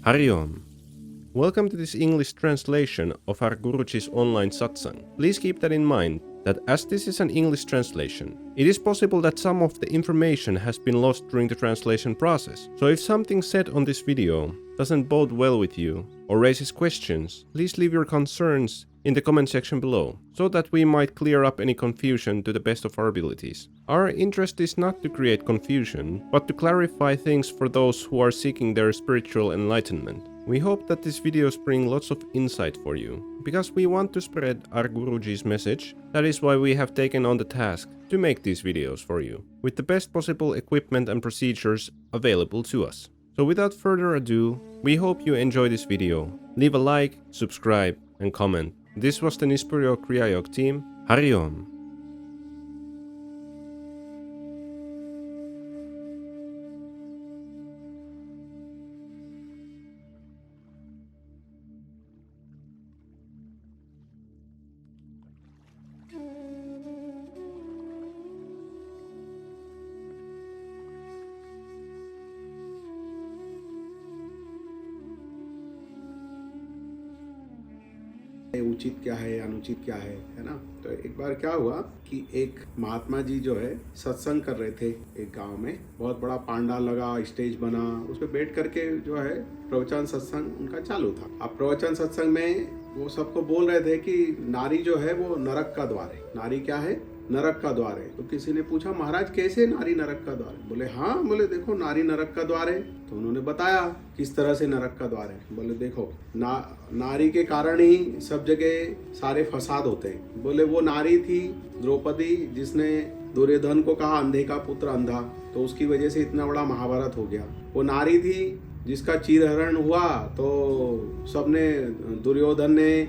Hari Om. Welcome to this English translation of our Guruji's online satsang. Please keep that in mind that as this is an English translation, it is possible that some of the information has been lost during the translation process. So if something said on this video doesn't bode well with you or raises questions, please leave your concerns in the comment section below, so that we might clear up any confusion to the best of our abilities. Our interest is not to create confusion, but to clarify things for those who are seeking their spiritual enlightenment. We hope that these videos bring lots of insight for you, because we want to spread our Guruji's message. That is why we have taken on the task to make these videos for you, with the best possible equipment and procedures available to us. So without further ado, we hope you enjoy this video. Leave a like, subscribe, and comment. This was the Nispuryo Kriyayog team. Hari Om. उचित क्या है अनुचित क्या है ना। तो एक बार क्या हुआ कि एक महात्मा जी जो है सत्संग कर रहे थे एक गांव में। बहुत बड़ा पांडाल लगा, स्टेज बना, उस पे बैठ करके जो है प्रवचन सत्संग उनका चालू था। अब प्रवचन सत्संग में वो सबको बोल रहे थे कि नारी जो है वो नरक का द्वार है। नारी क्या है? नरक का द्वार है। तो किसी ने पूछा, महाराज कैसे नारी नरक का द्वार है? बोले हाँ, बोले देखो नारी नरक का द्वार है। तो उन्होंने बताया किस तरह से नरक का द्वार है। बोले देखो नारी के कारण ही सब जगह सारे फसाद होते हैं। बोले वो नारी थी द्रौपदी, जिसने दुर्योधन को कहा अंधे का पुत्र अंधा, तो उसकी वजह से इतना बड़ा महाभारत हो गया। वो नारी थी जिसका चीरहरण हुआ, तो सबने दुर्योधन ने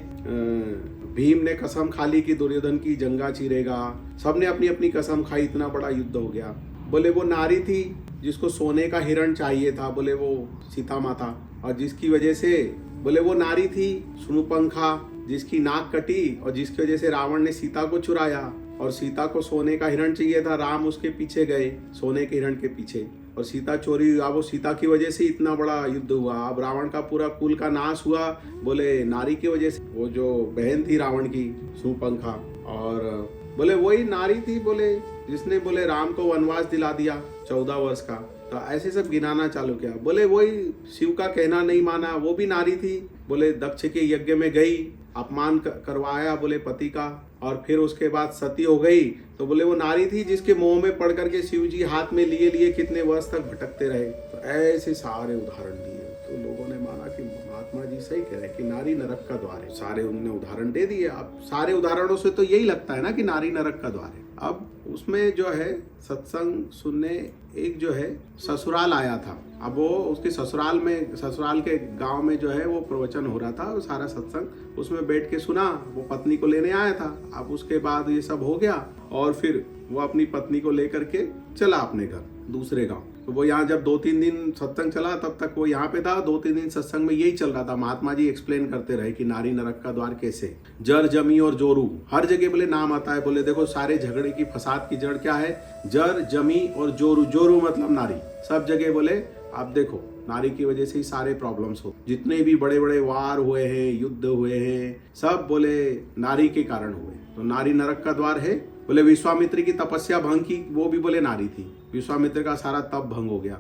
भीम ने कसम खा ली कि दुर्योधन की जंगा चीरेगा। सबने अपनी अपनी कसम खाई, इतना बड़ा युद्ध हो गया। बोले वो नारी थी जिसको सोने का हिरण चाहिए था, बोले वो सीता माता, और जिसकी वजह से बोले वो नारी थी शूर्पणखा, जिसकी नाक कटी और जिसकी वजह से रावण ने सीता को चुराया। और सीता को सोने का हिरण चाहिए था, राम उसके पीछे गए सोने के हिरण के पीछे, और सीता चोरी हुआ। वो सीता की वजह से इतना बड़ा युद्ध हुआ। अब रावण का पूरा कुल का नाश हुआ, बोले नारी की वजह से। वो जो बहन थी रावण की शूर्पणखा, और बोले वही नारी थी बोले जिसने बोले राम को वनवास दिला दिया 14 वर्ष का। तो ऐसे सब गिनाना चालू किया। बोले वही शिव का कहना नहीं माना, वो भी नारी थी। बोले दक्ष के यज्ञ में गई, अपमान करवाया बोले पति का, और फिर उसके बाद सती हो गई। तो बोले वो नारी थी जिसके मोह में पड़ करके शिव जी हाथ में लिए लिए कितने वर्ष तक भटकते रहे। तो ऐसे सारे उदाहरण दिए। तो लोगों ने माना कि महात्मा जी सही कह रहे हैं कि नारी नरक का द्वार है। सारे उन्होंने उदाहरण दे दिए। अब सारे उदाहरणों से तो यही लगता है ना कि नारी नरक का द्वार है। अब उसमें जो है सत्संग सुनने एक जो है ससुराल आया था। अब वो उसके ससुराल के गांव में जो है वो प्रवचन हो रहा था, वो सारा सत्संग उसमें बैठ के सुना। वो पत्नी को लेने आया था। अब उसके बाद ये सब हो गया, और फिर वो अपनी पत्नी को लेकर के चला अपने घर दूसरे गांव। तो वो यहाँ जब 2-3 दिन सत्संग चला, तब तक वो यहाँ पे था। 2-3 दिन सत्संग में यही चल रहा था। महात्मा जी एक्सप्लेन करते रहे कि नारी नरक का द्वार कैसे। जर, जमी और जोरू, हर जगह बोले नाम आता है। बोले देखो सारे झगड़े की फसाद की जड़ क्या है? जर, जमी और जोरू। जोरू मतलब नारी। सब जगह बोले आप देखो नारी की वजह से ही सारे प्रॉब्लम्स हो। जितने भी बड़े बड़े वार हुए हैं, युद्ध हुए हैं, सब बोले नारी के कारण हुए। तो नारी नरक का द्वार है। बोले विश्वामित्र की तपस्या भंग की, वो भी बोले नारी थी। विश्वामित्र का सारा तप भंग हो गया।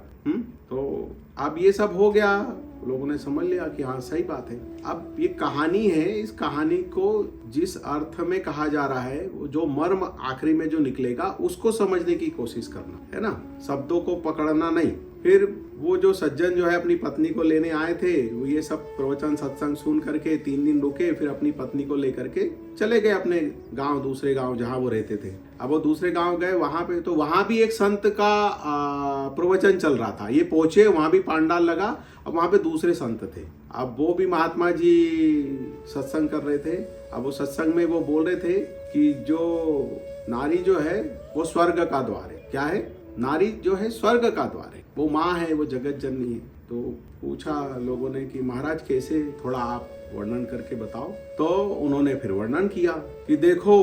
तो अब ये सब हो गया। लोगों ने समझ लिया कि हाँ सही बात है। अब ये कहानी है, इस कहानी को जिस अर्थ में कहा जा रहा है, जो मर्म आखिरी में जो निकलेगा उसको समझने की कोशिश करना है ना, शब्दों को पकड़ना नहीं। फिर वो जो सज्जन जो है अपनी पत्नी को लेने आए थे, वो ये सब प्रवचन सत्संग सुन करके 3 दिन रुके, फिर अपनी पत्नी को लेकर के चले गए अपने गांव, दूसरे गांव जहां वो रहते थे। अब वो दूसरे गांव गए, वहां पे तो वहां भी एक संत का प्रवचन चल रहा था। ये पहुंचे, वहां भी पांडाल लगा, अब वहां पे दूसरे संत थे। अब वो भी महात्मा जी सत्संग कर रहे थे। अब वो सत्संग में वो बोल रहे थे कि जो नारी जो है वो स्वर्ग का द्वार है। क्या है? नारी जो है स्वर्ग का द्वार है। वो माँ है, वो जगत जननी है। तो पूछा लोगों ने कि महाराज कैसे, थोड़ा आप वर्णन करके बताओ। तो उन्होंने फिर वर्णन किया कि देखो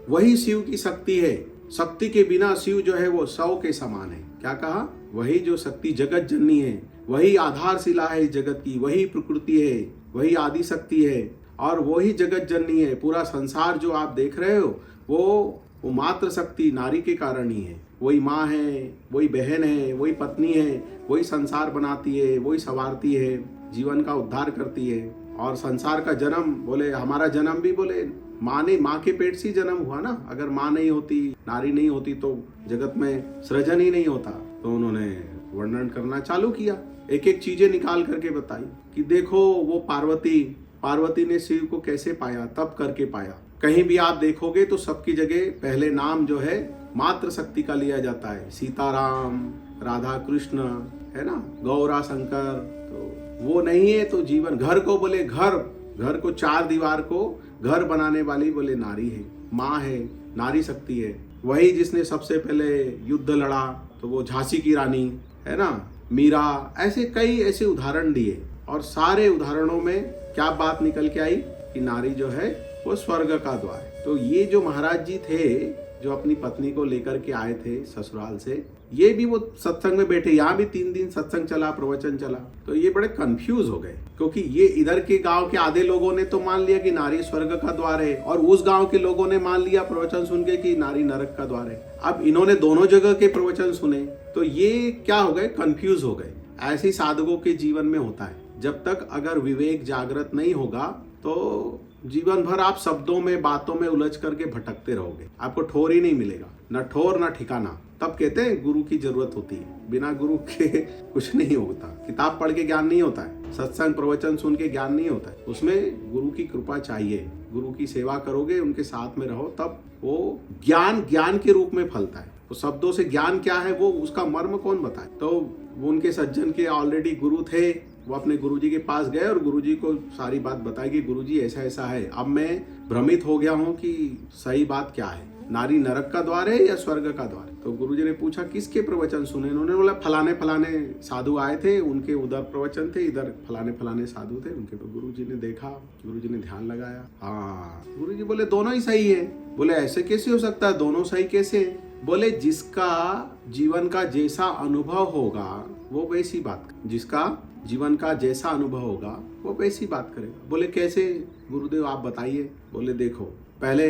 वही शिव की शक्ति है शक्ति के बिना शिव जो है वो शव के समान है। क्या कहा? वही जो शक्ति जगत जननी है, वही आधारशिला है इस जगत की, वही प्रकृति है, वही आदि शक्ति है और वही जगत जननी है। पूरा संसार जो आप देख रहे हो वो मात्र शक्ति नारी के कारण ही है। वही माँ है, वही बहन है, वही पत्नी है, वही संसार बनाती है, वही संवारती है, जीवन का उद्धार करती है। और संसार का जन्म, बोले हमारा जन्म भी बोले माँ के पेट से जन्म हुआ ना। अगर माँ नहीं होती, नारी नहीं होती तो जगत में सृजन ही नहीं होता। तो उन्होंने वर्णन करना चालू किया, एक एक चीजें निकाल करके बताई कि देखो वो पार्वती ने शिव को कैसे पाया, तब करके पाया। कहीं भी आप देखोगे तो सबकी जगह पहले नाम जो है मात्र शक्ति का लिया जाता है। सीताराम, राधा कृष्ण, है ना, गौरा शंकर। तो वो नहीं है तो जीवन, घर को बोले घर को, चार दीवार को घर बनाने वाली बोले नारी है, माँ है, नारी शक्ति है। वही जिसने सबसे पहले युद्ध लड़ा तो वो झांसी की रानी है ना, मीरा। ऐसे कई ऐसे उदाहरण दिए और सारे उदाहरणों में क्या बात निकल के आई कि नारी जो है वो स्वर्ग का द्वार है। तो ये जो महाराज जी थे जो अपनी पत्नी को लेकर के आए थे ससुराल से, ये भी वो सत्संग में बैठे। यहाँ भी 3 दिन सत्संग चला, प्रवचन चला। तो ये बड़े कंफ्यूज हो गए क्योंकि ये इधर के गांव के आधे लोगों ने तो मान लिया कि नारी स्वर्ग का द्वार है और उस गांव के लोगों ने मान लिया प्रवचन सुन के कि नारी नरक का द्वार है। अब इन्होंने दोनों जगह के प्रवचन सुने तो ये क्या हो गए, कंफ्यूज हो गए। ऐसे साधकों के जीवन में होता है। जब तक अगर विवेक जागृत नहीं होगा तो जीवन भर आप शब्दों में, बातों में उलझ करके भटकते रहोगे। आपको ठोर ही नहीं मिलेगा, न ठोर न ठिकाना। तब कहते हैं गुरु की जरूरत होती है। बिना गुरु के कुछ नहीं होता। किताब पढ़ के ज्ञान नहीं होता है, सत्संग प्रवचन सुन के ज्ञान नहीं होता है। उसमें गुरु की कृपा चाहिए। गुरु की सेवा करोगे, उनके साथ में रहो, तब वो ज्ञान के रूप में फलता है। तो शब्दों से ज्ञान क्या है, वो उसका मर्म कौन बताए। तो वो उनके सज्जन के ऑलरेडी गुरु थे, वो अपने गुरुजी के पास गए और गुरुजी को सारी बात बताई कि गुरुजी ऐसा ऐसा है। अब मैं भ्रमित हो गया हूँ कि सही बात क्या है, नारी नरक का द्वार है या स्वर्ग का द्वार। तो गुरुजी ने पूछा किसके प्रवचन सुने। उन्होंने बोला फलाने फलाने साधु आए थे, उनके उधर प्रवचन थे, इधर फलाने फलाने साधु थे उनके। तो गुरुजी ने देखा, गुरुजी ने ध्यान लगाया, हाँ। गुरुजी बोले दोनों ही सही है। बोले ऐसे कैसे हो सकता है, दोनों सही कैसे? बोले जिसका जीवन का जैसा अनुभव होगा वो वैसी बात, जिसका जीवन का जैसा अनुभव होगा वो वैसी बात करेगा। बोले कैसे गुरुदेव आप बताइए। बोले देखो, पहले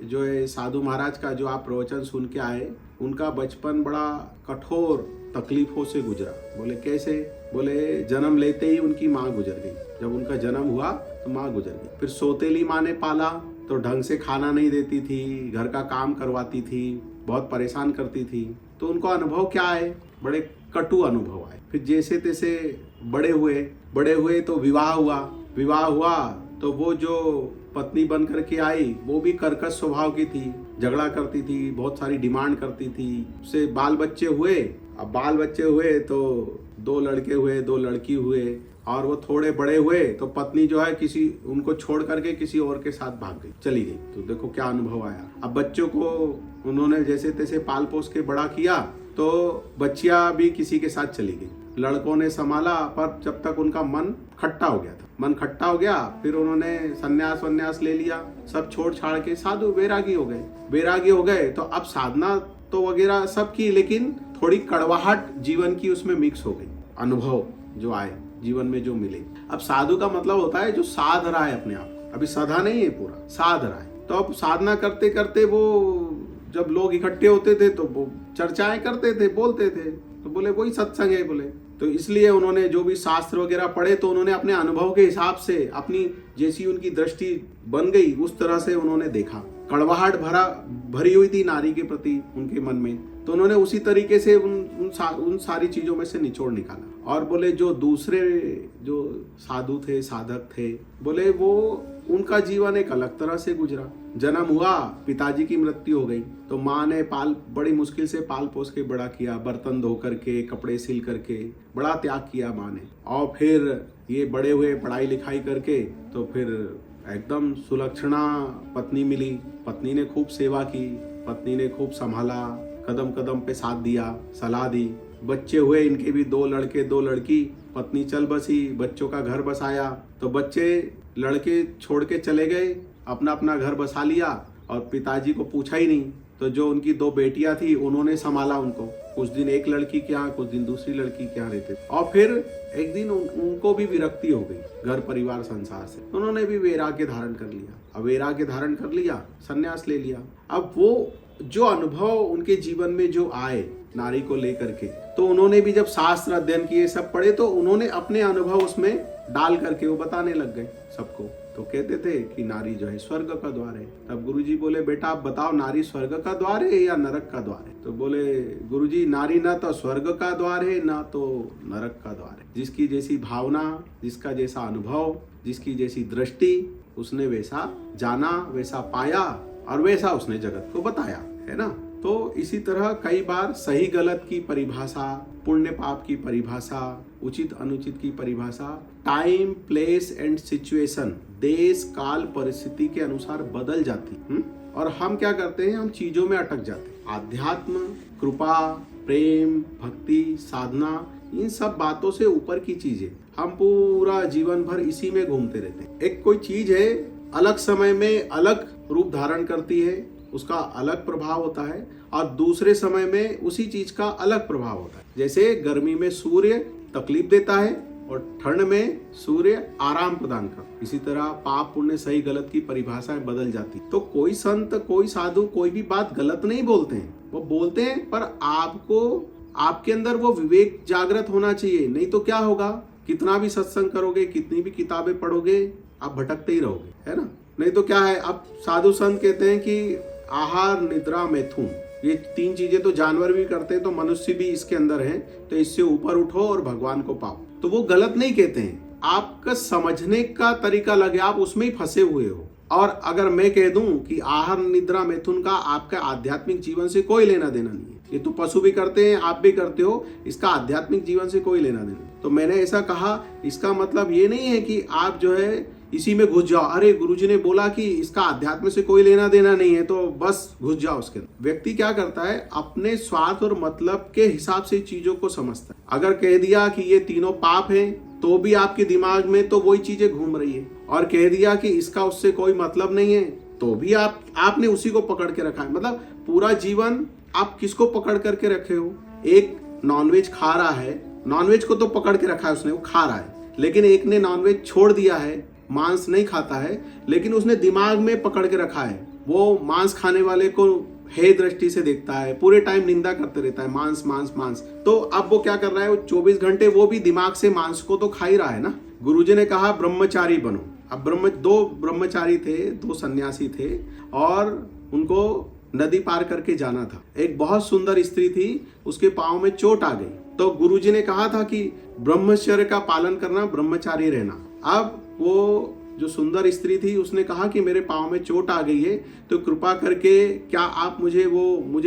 जो है साधु महाराज का जो आप प्रवचन सुन के आए, उनका बचपन बड़ा कठोर तकलीफों से गुजरा। बोले कैसे? बोले जन्म लेते ही उनकी माँ गुजर गई। जब उनका जन्म हुआ तो माँ गुजर गई। फिर सौतेली माँ ने पाला तो ढंग से खाना नहीं देती थी, घर का काम करवाती थी, बहुत परेशान करती थी। तो उनको अनुभव क्या आए, बड़े कटु अनुभव आए। फिर जैसे तैसे बड़े हुए तो विवाह हुआ तो वो जो पत्नी बन करके आई वो भी कर्कश स्वभाव की थी, झगड़ा करती थी, बहुत सारी डिमांड करती थी। उससे बाल बच्चे हुए। अब बाल बच्चे हुए तो 2 लड़के हुए, 2 लड़की हुए और वो थोड़े बड़े हुए तो पत्नी जो है उनको छोड़ करके किसी और के साथ भाग गई, चली गई। तो देखो क्या अनुभव आया। अब बच्चों को उन्होंने जैसे तैसे पाल पोस के बड़ा किया तो बच्चियां भी किसी के साथ चली गई। लड़कों ने संभाला पर जब तक उनका मन खट्टा हो गया फिर उन्होंने सन्यास ले लिया, सब छोड़ छाड़ के साधु वैरागी हो गए। तो अब साधना तो वगैरह सब की, लेकिन थोड़ी कड़वाहट जीवन की उसमें मिक्स हो गई। अनुभव जो आए जीवन में, जो मिले। अब साधु का मतलब होता है जो साध रहा है अपने आप, अभी सधा नहीं है, पूरा साध रहा है। तो अब साधना करते करते वो जब लोग इकट्ठे होते थे तो वो चर्चाएं करते थे, बोलते थे, तो बोले वही सत्संग है बोले। तो इसलिए उन्होंने जो भी शास्त्र वगैरह पढ़े तो उन्होंने अपने अनुभव के हिसाब से, अपनी जैसी उनकी दृष्टि बन गई उस तरह से उन्होंने देखा। कड़वाहट भरी हुई थी नारी के प्रति उनके मन में, तो उन्होंने उसी तरीके से उन सारी चीजों में से निचोड़ निकाला। और बोले जो दूसरे जो साधु थे, साधक थे, बोले वो उनका जीवन एक अलग तरह से गुजरा। जन्म हुआ, पिताजी की मृत्यु हो गई तो माँ ने बड़ी मुश्किल से पाल पोस के बड़ा किया, बर्तन धो करके, कपड़े सिल करके, बड़ा त्याग किया माँ ने। और फिर ये बड़े हुए, पढ़ाई लिखाई करके, तो फिर एकदम सुलक्षणा पत्नी मिली। पत्नी ने खूब सेवा की, पत्नी ने खूब संभाला, कदम कदम पे साथ दिया, सलाह दी। बच्चे हुए, इनके भी 2 लड़के 2 लड़की। पत्नी चल बसी, बच्चों का घर बसाया। तो बच्चे लड़के छोड़ के चले गए, अपना अपना घर बसा लिया और पिताजी को पूछा ही नहीं। तो जो उनकी 2 बेटियां थी उन्होंने संभाला उनको, कुछ दिन एक लड़की के यहाँ, कुछ दिन दूसरी लड़की के यहाँ रहते थे। और फिर एक दिन उनको भी विरक्ति हो गई घर परिवार संसार से, उन्होंने भी वैराग्य धारण कर लिया। अब वैराग्य धारण कर लिया, संन्यास ले लिया। अब वो जो अनुभव उनके जीवन में जो आए नारी को लेकर के, तो उन्होंने भी जब शास्त्र अध्ययन किए, सब पढ़े, तो उन्होंने अपने अनुभव उसमें डाल करके वो बताने लग गए सबको। तो कहते थे कि नारी जो है स्वर्ग का द्वार है। तब गुरुजी बोले, बेटा आप बताओ नारी स्वर्ग का द्वार है या नरक का द्वार है? तो बोले, गुरुजी नारी ना तो स्वर्ग का द्वार है ना तो नरक का द्वार है। जिसकी जैसी भावना, जिसका जैसा अनुभव, जिसकी जैसी दृष्टि, उसने वैसा जाना, वैसा पाया और वैसा उसने जगत को बताया, है ना। तो इसी तरह कई बार सही गलत की परिभाषा, पुण्य पाप की परिभाषा, उचित अनुचित की परिभाषा टाइम, प्लेस एंड सिचुएशन, देश काल परिस्थिति के अनुसार बदल जाती। और हम क्या करते हैं, हम चीजों में अटक जाते हैं। आध्यात्म, कृपा, प्रेम, भक्ति, साधना, इन सब बातों से ऊपर की चीजें, हम पूरा जीवन भर इसी में घूमते रहते हैं। एक कोई चीज है, अलग समय में अलग रूप धारण करती है, उसका अलग प्रभाव होता है, और दूसरे समय में उसी चीज का अलग प्रभाव होता है। जैसे गर्मी में सूर्य तकलीफ देता है और ठंड में सूर्य आराम प्रदान करता है। इसी तरह पाप पुण्य सही गलत की परिभाषाएं बदल जाती। तो कोई संत, कोई साधु कोई भी बात गलत नहीं बोलते हैं, वो बोलते हैं, पर आपको, आपके अंदर वो विवेक जागृत होना चाहिए। नहीं तो क्या होगा, कितना भी सत्संग करोगे, कितनी भी किताबें पढ़ोगे, आप भटकते ही रहोगे, है ना। नहीं तो क्या है, अब साधु संत कहते हैं कि आहार, निद्रा, मैथुन, ये 3 चीजें तो जानवर भी करते हैं, तो मनुष्य भी इसके अंदर है, तो इससे ऊपर उठो और भगवान को पाओ। तो वो गलत नहीं कहते हैं, आपका समझने का तरीका लगे, आप उसमें ही फंसे हुए हो। और अगर मैं कह दूं कि आहार, निद्रा, मैथुन का आपका आध्यात्मिक जीवन से कोई लेना देना नहीं है, ये तो पशु भी करते हैं, आप भी करते हो, इसका आध्यात्मिक जीवन से कोई लेना देना। तो मैंने ऐसा कहा, इसका मतलब ये नहीं है कि आप जो है इसी में घुस जाओ। अरे गुरुजी ने बोला कि इसका अध्यात्म से कोई लेना देना नहीं है, तो बस घुस जाओ उसके अंदर। व्यक्ति क्या करता है, अपने स्वार्थ और मतलब के हिसाब से चीजों को समझता है। अगर कह दिया कि ये तीनों पाप हैं, तो भी आपके दिमाग में तो वही चीजें घूम रही है, और कह दिया कि इसका उससे कोई मतलब नहीं है, तो भी आपने उसी को पकड़ के रखा है। मतलब पूरा जीवन आप किसको पकड़ करके रखे हो? एक नॉनवेज खा रहा है, नॉनवेज को तो पकड़ के रखा है उसने, वो खा रहा है। लेकिन एक ने नॉनवेज छोड़ दिया है, मांस नहीं खाता है, लेकिन उसने दिमाग में पकड़ के रखा है, वो मांस खाने वाले को हे दृष्टि से देखता है, पूरे टाइम निंदा करते रहता है, मांस मांस मांस। तो अब वो क्या कर रहा है, वो 24 घंटे वो भी दिमाग से मांस को तो खा ही रहा है ना। गुरुजी ने कहा ब्रह्मचारी बनो। अब 2 ब्रह्मचारी थे, 2 सन्यासी थे, और उनको नदी पार करके जाना था। एक बहुत सुंदर स्त्री थी, उसके पांव में चोट आ गई। तो गुरुजी ने कहा था कि ब्रह्मचर्य का पालन करना, ब्रह्मचारी रहना। अब वो जो सुंदर स्त्री थी, उसने कहा कि मेरे पांव में चोट आ गई है, तो कृपा करके क्या आप मुझे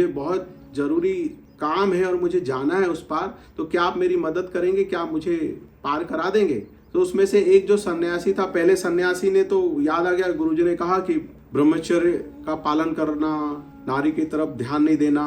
बहुत जरूरी काम है और मुझे जाना है उस पार, तो क्या आप मेरी मदद करेंगे, क्या मुझे पार करा देंगे? तो उसमें से एक जो सन्यासी था, पहले सन्यासी ने तो याद आ गया, गुरुजी ने कहा कि ब्रह्मचर्य का पालन करना, नारी की तरफ ध्यान नहीं देना,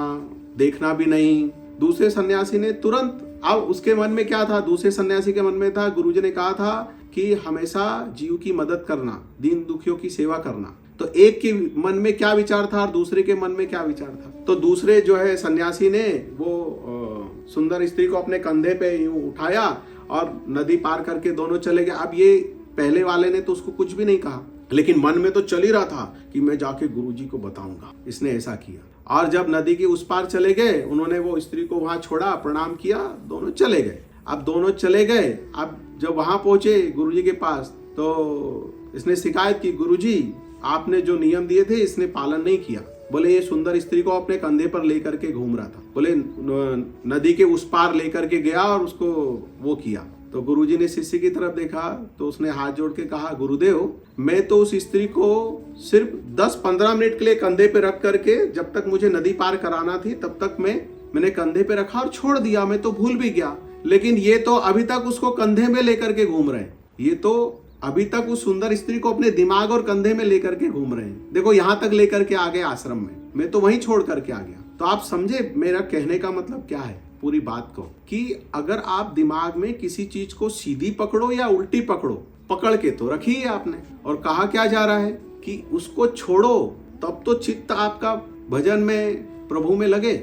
देखना भी नहीं। दूसरे सन्यासी ने तुरंत, अब उसके मन में क्या था, दूसरे सन्यासी के मन में था, गुरुजी ने कहा था कि हमेशा जीव की मदद करना, दीन दुखियों की सेवा करना। तो एक के मन में क्या विचार था और दूसरे के मन में क्या विचार था? तो दूसरे जो है सन्यासी ने वो सुंदर स्त्री को अपने कंधे पे यूं उठाया और नदी पार करके दोनों चले गए। अब ये पहले वाले ने तो उसको कुछ भी नहीं कहा, लेकिन मन में तो चल ही रहा था कि मैं जाके गुरुजी को बताऊंगा, इसने ऐसा किया। और जब नदी के उस पार चले गए, उन्होंने वो स्त्री को वहां छोड़ा, प्रणाम किया, दोनों चले गए। अब दोनों चले गए, अब जब वहां पहुंचे गुरुजी के पास, तो इसने शिकायत की, गुरुजी आपने जो नियम दिए थे इसने पालन नहीं किया। बोले ये सुंदर स्त्री को अपने कंधे पर लेकर के घूम रहा था, बोले नदी के उस पार लेकर के गया और उसको वो किया। तो गुरुजी ने शिष्य की तरफ देखा, तो उसने हाथ जोड़ के कहा, गुरुदेव मैं तो उस स्त्री को सिर्फ 10-15 मिनट के लिए कंधे पे रख करके, जब तक मुझे नदी पार कराना थी तब तक मैंने कंधे पे रखा और छोड़ दिया, मैं तो भूल भी गया। लेकिन ये तो अभी तक उसको कंधे में लेकर के घूम रहे हैं, ये तो अभी तक उस सुंदर स्त्री को अपने दिमाग और कंधे में लेकर के घूम रहे हैं। देखो यहाँ तक लेकर के आ गए आश्रम में, मैं तो वहीं छोड़ करके आ गया। तो आप समझे मेरा कहने का मतलब क्या है पूरी बात को, कि अगर आप दिमाग में किसी चीज को सीधी पकड़ो या उल्टी पकड़ो, पकड़ के तो रखी है आपने, और कहा क्या जा रहा है कि उसको छोड़ो, तब तो चित्त आपका भजन में, प्रभु में लगे।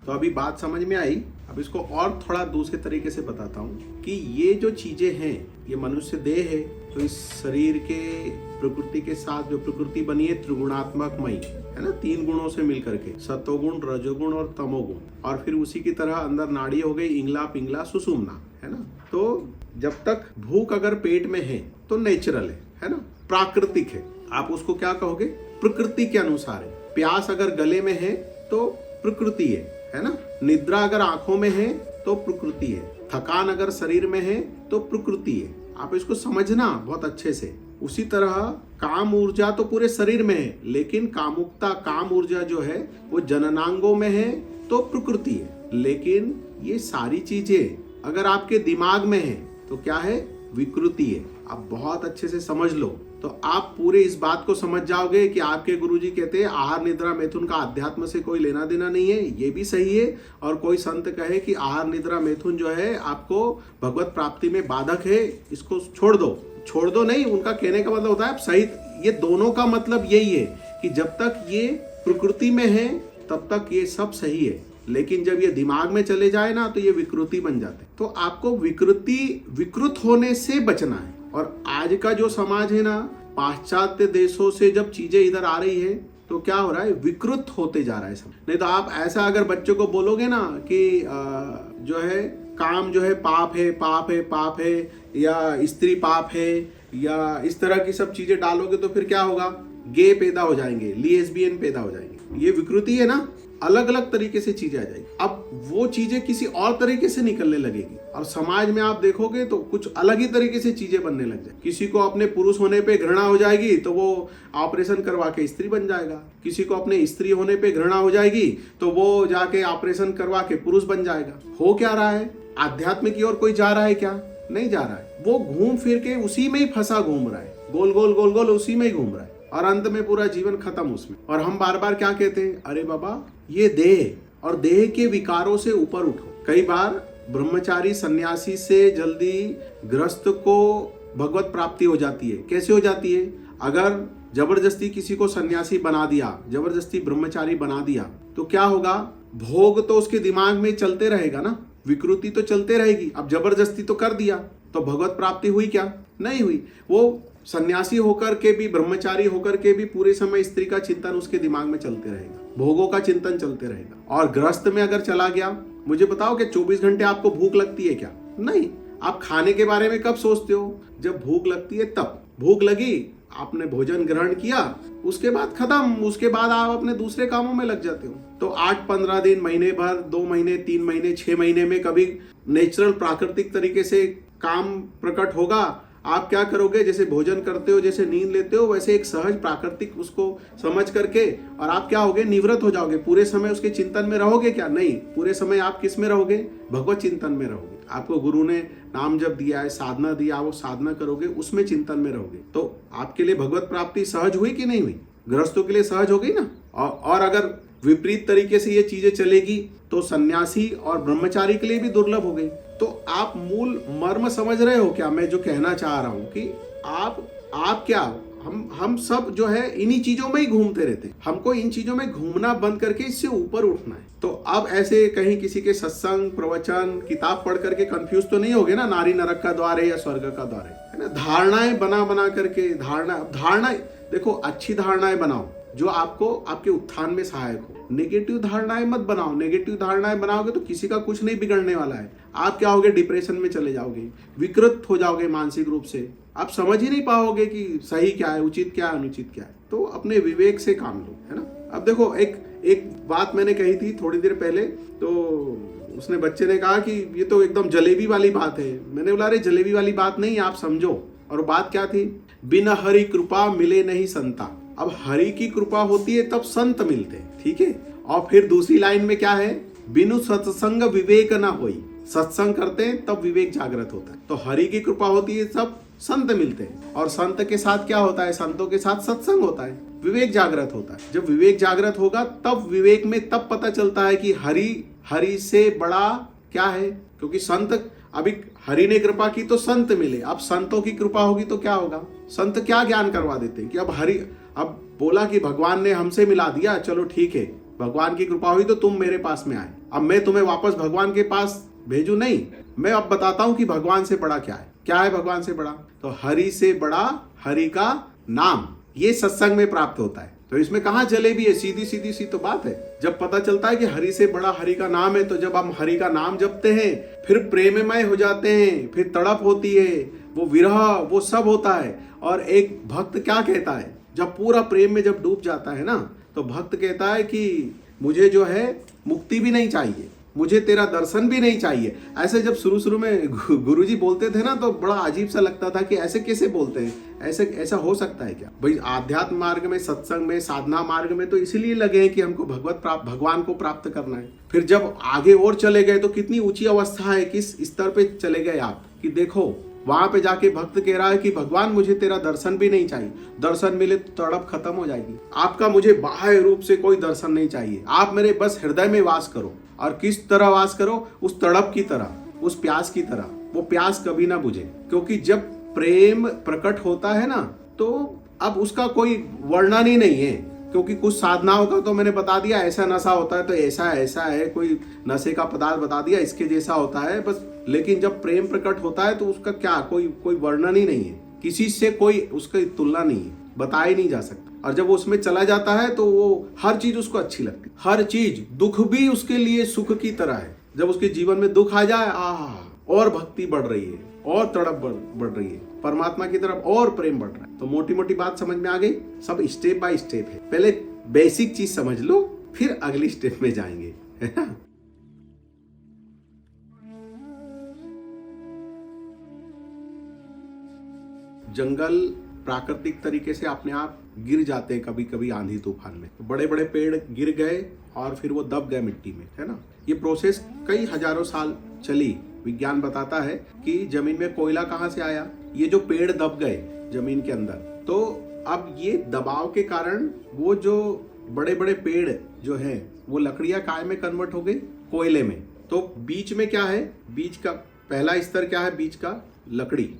तो अभी बात समझ में आई। अब इसको और थोड़ा दूसरे तरीके से बताता हूँ कि ये जो चीजें हैं, ये मनुष्य देह है, तो इस शरीर के प्रकृति के साथ जो प्रकृति बनी है त्रिगुणात्मकमयी है ना, 3 गुणों से मिलकर के, सत्वगुण, रजोगुण और तमोगुण। और फिर उसी की तरह अंदर नाड़ी हो गई, इंगला, पिंगला, सुषुम्ना, है ना। तो जब तक भूख अगर पेट में है तो नेचुरल है ना, प्राकृतिक है। आप उसको क्या कहोगे? प्रकृति के अनुसार है। प्यास अगर गले में है तो प्रकृति है ना। निद्रा अगर आंखों में है तो प्रकृति है। थकान अगर शरीर में है तो प्रकृति है। आप इसको समझना बहुत अच्छे से। उसी तरह काम ऊर्जा तो पूरे शरीर में है, लेकिन कामुकता, काम ऊर्जा जो है वो जननांगों में है तो प्रकृति है। लेकिन ये सारी चीजें अगर आपके दिमाग में है तो क्या है? विकृति है। आप बहुत अच्छे से समझ लो तो आप पूरे इस बात को समझ जाओगे कि आपके गुरुजी कहते हैं आहार निद्रा मैथुन का अध्यात्म से कोई लेना देना नहीं है, ये भी सही है। और कोई संत कहे कि आहार निद्रा मैथुन जो है आपको भगवत प्राप्ति में बाधक है, इसको छोड़ दो नहीं, उनका कहने का मतलब होता है आप सही। ये दोनों का मतलब यही है कि जब तक ये प्रकृति में है तब तक ये सब सही है, लेकिन जब ये दिमाग में चले जाए ना तो ये विकृति बन जाते। तो आपको विकृत होने से बचना है। और आज का जो समाज है ना, पाश्चात्य देशों से जब चीजें इधर आ रही है तो क्या हो रहा है? विकृत होते जा रहा है सब। नहीं तो आप ऐसा अगर बच्चों को बोलोगे ना कि जो है काम जो है पाप है, या स्त्री पाप है, या इस तरह की सब चीजें डालोगे तो फिर क्या होगा? गे पैदा हो जाएंगे, लेस्बियन पैदा हो जाएंगे। ये विकृति है ना, अलग अलग तरीके से चीजें आ जाएगी। अब वो चीजें किसी और तरीके से निकलने लगेगी और समाज में आप देखोगे तो कुछ अलग ही तरीके से चीजें बनने लग जाए। किसी को अपने पुरुष होने पे घृणा हो जाएगी तो वो ऑपरेशन करवा के स्त्री बन जाएगा। किसी को अपने स्त्री होने पे घृणा हो जाएगी तो वो जाके ऑपरेशन करवा के पुरुष बन जाएगा। हो क्या रहा है? आध्यात्म की ओर कोई जा रहा है क्या? नहीं जा रहा है। वो घूम फिर के उसी में ही फंसा घूम रहा है, गोल गोल उसी में ही घूम रहा है और अंत में पूरा जीवन खत्म उसमें। और हम बार बार क्या कहते हैं? अरे बाबा ये देह और देह के विकारों से ऊपर उठो। कई बार ब्रह्मचारी सन्यासी से जल्दी गृहस्थ को भगवत प्राप्ति हो जाती है। कैसे हो जाती है? अगर जबरदस्ती किसी को सन्यासी बना दिया, जबरदस्ती ब्रह्मचारी बना दिया तो क्या होगा? भोग तो उसके दिमाग में चलते रहेगा ना, विकृति तो चलते रहेगी। अब जबरदस्ती तो कर दिया तो भगवत प्राप्ति हुई क्या? नहीं हुई। वो सन्यासी होकर के भी, ब्रह्मचारी होकर के भी पूरे समय स्त्री का चिंतन उसके दिमाग में चलते रहेगा, भोगों का चिंतन चलते रहेगा। और गृहस्थ में अगर चला गया, मुझे बताओ कि 24 घंटे आपको भूख लगती है क्या? नहीं। आप खाने के बारे में कब सोचते हो? जब भूख लगती है तब। भूख लगी, आपने भोजन ग्रहण किया, उसके बाद खत्म, उसके बाद आप अपने दूसरे कामों में लग जाते हो। तो 8-15 दिन, महीने भर, 2 महीने, 3 महीने, 6 महीने में कभी नेचुरल प्राकृतिक तरीके से काम प्रकट होगा। आप क्या करोगे? जैसे भोजन करते हो, जैसे नींद लेते हो, वैसे एक सहज प्राकृतिक उसको समझ करके और आप क्या होगे? निवृत्त हो जाओगे। पूरे समय उसके चिंतन में रहोगे क्या? नहीं। पूरे समय आप किस में रहोगे? भगवत चिंतन में रहोगे। आपको गुरु ने नाम जब दिया है, साधना दिया, वो साधना करोगे, उसमें चिंतन में रहोगे। तो आपके लिए भगवत प्राप्ति सहज हुई कि नहीं हुई? गृहस्थों के लिए सहज हो गई ना। और अगर विपरीत तरीके से ये चीजें चलेगी तो सन्यासी और ब्रह्मचारी के लिए भी दुर्लभ हो गई। तो आप मूल मर्म समझ रहे हो क्या मैं जो कहना चाह रहा हूं? कि आप क्या, हम सब जो है इन्हीं चीजों में ही घूमते रहते हैं। हमको इन चीजों में घूमना बंद करके इससे ऊपर उठना है। तो अब ऐसे कहीं किसी के सत्संग, प्रवचन, किताब पढ़ करके कंफ्यूज तो नहीं होगे ना, नारी नरक का द्वार है या स्वर्ग का द्वार है ना। धारणाएं बना करके, धारणा देखो, अच्छी धारणाएं बनाओ जो आपको आपके उत्थान में सहायक हो। नेगेटिव धारणाएं मत बनाओ। नेगेटिव धारणाएं बनाओगे तो किसी का कुछ नहीं बिगड़ने वाला है। आप क्या होगे? डिप्रेशन में चले जाओगे, विकृत हो जाओगे मानसिक रूप से। आप समझ ही नहीं पाओगे कि सही क्या है, उचित क्या है, अनुचित क्या है। तो अपने विवेक से काम लो, है ना। अब देखो, एक बात मैंने कही थी थोड़ी देर पहले, तो उसने बच्चे ने कहा कि ये तो एकदम जलेबी वाली बात है। मैंने बोला अरे जलेबी वाली बात नहीं, आप समझो। और बात क्या थी? बिना हरि कृपा मिले नहीं संता। अब हरि की कृपा होती है तब संत मिलते हैं, ठीक है। और फिर दूसरी लाइन में क्या है? बिनु सत्संग विवेक ना होई। सत्संग करते हैं तब विवेक जागृत होता है। तो हरि की कृपा होती है तब संत मिलते हैं। और संत के साथ क्या होता है? संतों के साथ सत्संग होता है, विवेक जागृत होता है। जब विवेक जागृत होगा तब विवेक में तब पता चलता है कि हरि से बड़ा क्या है। क्योंकि संत अभी हरि ने कृपा की तो संत मिले, अब संतों की कृपा होगी तो क्या होगा? संत क्या ज्ञान करवा देते हैं कि अब बोला कि भगवान ने हमसे मिला दिया, चलो ठीक है, भगवान की कृपा हुई तो तुम मेरे पास में आए, अब मैं तुम्हें वापस भगवान के पास भेजू नहीं, मैं अब बताता हूं कि भगवान से बड़ा क्या है। क्या है भगवान से बड़ा? तो हरि से बड़ा हरि का नाम, ये सत्संग में प्राप्त होता है। तो इसमें कहां जलेबी है? सीधी सीधी सी तो बात है। जब पता चलता है कि हरि से बड़ा हरि का नाम है, तो जब हम हरि का नाम जपते हैं, फिर प्रेममय हो जाते हैं, फिर तड़प होती है, वो विरह, वो सब होता है। और एक भक्त क्या कहता है, जब पूरा प्रेम में जब डूब जाता है ना, तो भक्त कहता है कि मुझे जो है मुक्ति भी नहीं चाहिए, मुझे तेरा दर्शन भी नहीं चाहिए। ऐसे जब शुरू में गुरुजी बोलते थे ना, तो बड़ा अजीब सा लगता था कि ऐसे कैसे बोलते हैं, ऐसा हो सकता है क्या? भाई आध्यात्म मार्ग में, सत्संग में, साधना मार्ग में तो इसीलिए लगे हैं कि हमको भगवान को प्राप्त करना है। फिर जब आगे और चले गए तो कितनी ऊंची अवस्था है, किस स्तर पे चले गए आप कि देखो वहां पे जाके भक्त कह रहा है कि भगवान मुझे तेरा दर्शन भी नहीं चाहिए, दर्शन मिले तो तड़प खत्म हो जाएगी, आपका मुझे बाह्य रूप से कोई दर्शन नहीं चाहिए, आप मेरे बस हृदय में वास करो। और किस तरह वास करो? उस तड़प की तरह, उस प्यास की तरह। वो प्यास कभी ना बुझे, क्योंकि जब प्रेम प्रकट होता है ना, तो अब उसका कोई वर्णन ही नहीं है। क्योंकि कुछ साधनाओं का तो मैंने बता दिया, ऐसा नशा होता है तो ऐसा है, कोई नशे का पदार्थ बता दिया इसके जैसा होता है बस। लेकिन जब प्रेम प्रकट होता है तो उसका क्या, कोई वर्णन ही नहीं है, किसी से कोई उसकी तुलना नहीं है, बताया ही नहीं जा सकता। और जब वो उसमें चला जाता है तो वो हर चीज उसको अच्छी लगती, हर चीज, दुख भी उसके लिए सुख की तरह है। जब उसके जीवन में दुख आ जाए, और भक्ति बढ़ रही है, और तड़प बढ़ रही है परमात्मा की तरफ, और प्रेम बढ़ रहा है। तो मोटी मोटी बात समझ में आ गई? सब स्टेप बाय स्टेप है, पहले बेसिक चीज समझ लो, फिर अगली स्टेप में जाएंगे, है ना? जंगल प्राकृतिक तरीके से अपने आप गिर जाते हैं कभी कभी आंधी तूफान में। तो बड़े बड़े पेड़ गिर गए और फिर वो दब गए मिट्टी में, है ना? ये प्रोसेस कई हजारों साल चली। विज्ञान बताता है कि जमीन में कोयला कहाँ से आया? ये जो पेड़ दब गए जमीन के अंदर, तो अब ये दबाव के कारण वो जो बड़े बड़े पेड़ जो है वो लकड़ियां काय में कन्वर्ट हो गई? कोयले में। तो बीच में क्या है? बीच का पहला स्तर क्या है? बीच का लकड़ी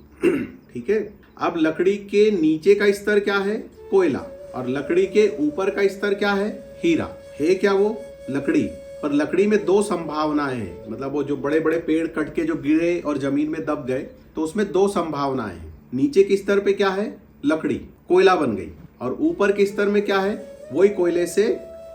ठीक है। अब लकड़ी के नीचे का स्तर क्या है? कोयला। और लकड़ी के ऊपर का स्तर क्या है? हीरा। है क्या वो? लकड़ी। पर लकड़ी में दो संभावनाएं हैं, मतलब वो जो बड़े बड़े पेड़ कट के जो गिरे और जमीन में दब गए, तो उसमें दो संभावनाएं हैं। नीचे के स्तर पे क्या है? लकड़ी, कोयला बन गई। और ऊपर के स्तर में क्या है? वही कोयले से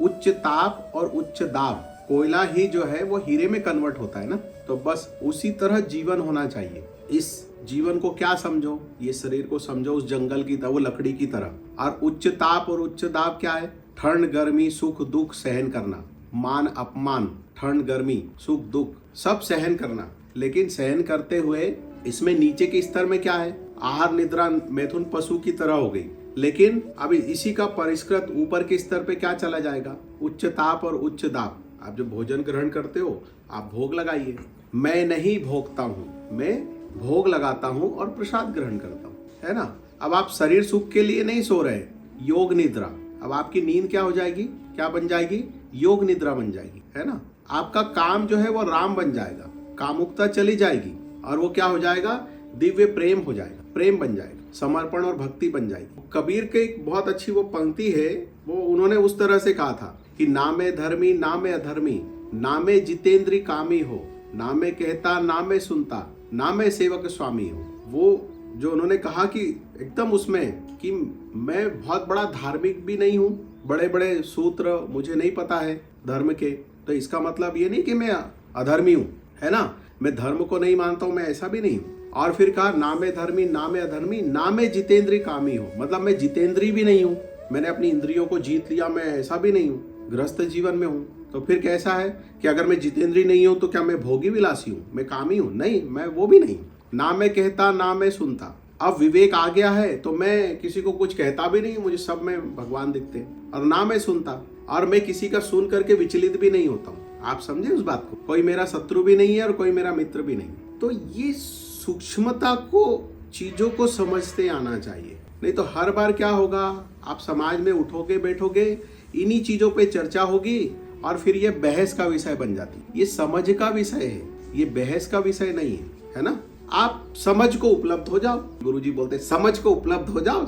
उच्च ताप और उच्च दाब, कोयला ही जो है वो हीरे में कन्वर्ट होता है ना। तो बस उसी तरह जीवन होना चाहिए। इस जीवन को क्या समझो? ये शरीर को समझो उस जंगल की तरह, वो लकड़ी की तरह। और उच्च ताप और उच्च दाब क्या है? ठंड, गर्मी, सुख, दुख सहन करना, मान, अपमान, ठंड, गर्मी, सुख, दुख सब सहन करना। लेकिन सहन करते हुए इसमें नीचे के स्तर में क्या है? आहार, निद्रा, मैथुन पशु की तरह हो गई। लेकिन अब इसी का परिष्कृत ऊपर के स्तर पे क्या चला जाएगा? उच्च ताप और उच्च दाब। आप जब भोजन ग्रहण करते हो, आप भोग लगाइए। मैं नहीं भोगता हूँ, मैं भोग लगाता हूँ और प्रसाद ग्रहण करता हूँ, है ना? अब आप शरीर सुख के लिए नहीं सो रहे, योग निद्रा। अब आपकी नींद क्या हो जाएगी? क्या बन जाएगी? योग निद्रा बन जाएगी, है ना? आपका काम जो है वो राम बन जाएगा, कामुकता चली जाएगी, और वो क्या हो जाएगा? दिव्य प्रेम हो जाएगा, प्रेम बन जाएगा, समर्पण और भक्ति बन जाएगी। कबीर के एक बहुत अच्छी वो पंक्ति है, वो उन्होंने उस तरह से कहा था कि नामे धर्मी नामे अधर्मी, नामे जितेंद्री कामी हो, नामे कहता नामे सुनता, नामे सेवक स्वामी हो। वो जो उन्होंने कहा कि एकदम उसमें कि मैं बहुत बड़ा धार्मिक भी नहीं हूँ, बड़े बड़े सूत्र मुझे नहीं पता है धर्म के, तो इसका मतलब ये नहीं कि मैं अधर्मी हूँ, है ना? मैं धर्म को नहीं मानता हूँ, मैं ऐसा भी नहीं हूँ। और फिर कहा नामे धर्मी नामे अधर्मी, नामे जितेंद्री कामी हो, मतलब मैं जितेंद्री भी नहीं हूँ, मैंने अपनी इंद्रियों को जीत लिया, मैं ऐसा भी नहीं हूँ, गृहस्थ जीवन में हूँ। तो फिर कैसा है कि अगर मैं जितेंद्री नहीं हूँ तो क्या मैं भोगी विलासी हूँ, मैं कामी हूँ? नहीं, मैं वो भी नहीं। ना मैं कहता ना मैं सुनता। अब विवेक आ गया है तो मैं किसी को कुछ कहता भी नहीं, मुझे सब में भगवान दिखते हैं। और ना मैं सुनता, और मैं किसी का सुन करके विचलित भी नहीं होता हूँ। आप समझे उस बात को? कोई मेरा शत्रु भी नहीं है और कोई मेरा मित्र भी नहीं। तो ये सूक्ष्मता को, चीजों को समझते आना चाहिए। नहीं तो हर बार क्या होगा, आप समाज में उठोगे बैठोगे, इन्हीं चीजों पे चर्चा होगी और फिर ये बहस का विषय बन जाती है। ये समझ का विषय है, ये बहस का विषय नहीं है। है ना। आप समझ को उपलब्ध हो जाओ। गुरुजी बोलते समझ को उपलब्ध हो जाओ।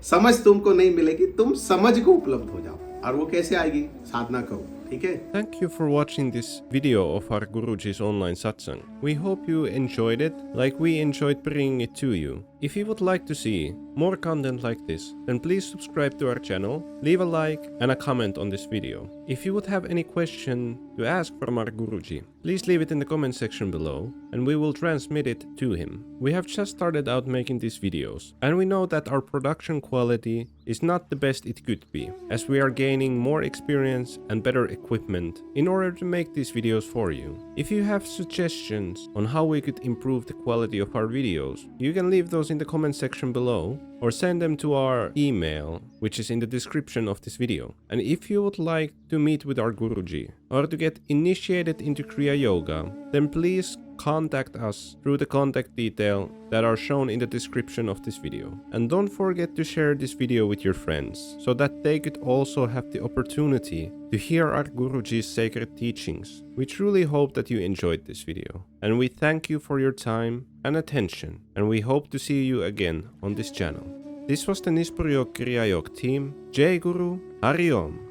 समझ तुमको नहीं मिलेगी, तुम समझ को उपलब्ध हो जाओ। और वो कैसे आएगी? साधना करो, ठीक है। Thank you for watching this video of our Guruji's online satsang. We hope you enjoyed it like we enjoyed bringing it to you. If you would like to see more content like this, then please subscribe to our channel, leave a like and a comment on this video. If you would have any question to ask from our Guruji, please leave it in the comment section below and we will transmit it to him. We have just started out making these videos and we know that our production quality is not the best it could be, as we are gaining more experience and better equipment in order to make these videos for you. If you have suggestions on how we could improve the quality of our videos, you can leave those in the comment section below or send them to our email, which is in the description of this video. And if you would like to meet with our Guruji or to get initiated into Kriya Yoga, then please contact us through the contact details that are shown in the description of this video. And don't forget to share this video with your friends so that they could also have the opportunity to hear our Guruji's sacred teachings. We truly hope that you enjoyed this video. And we thank you for your time and attention. And we hope to see you again on this channel. This was the Nispur Yog Kriya Yog team. Jai Guru, Hari Om.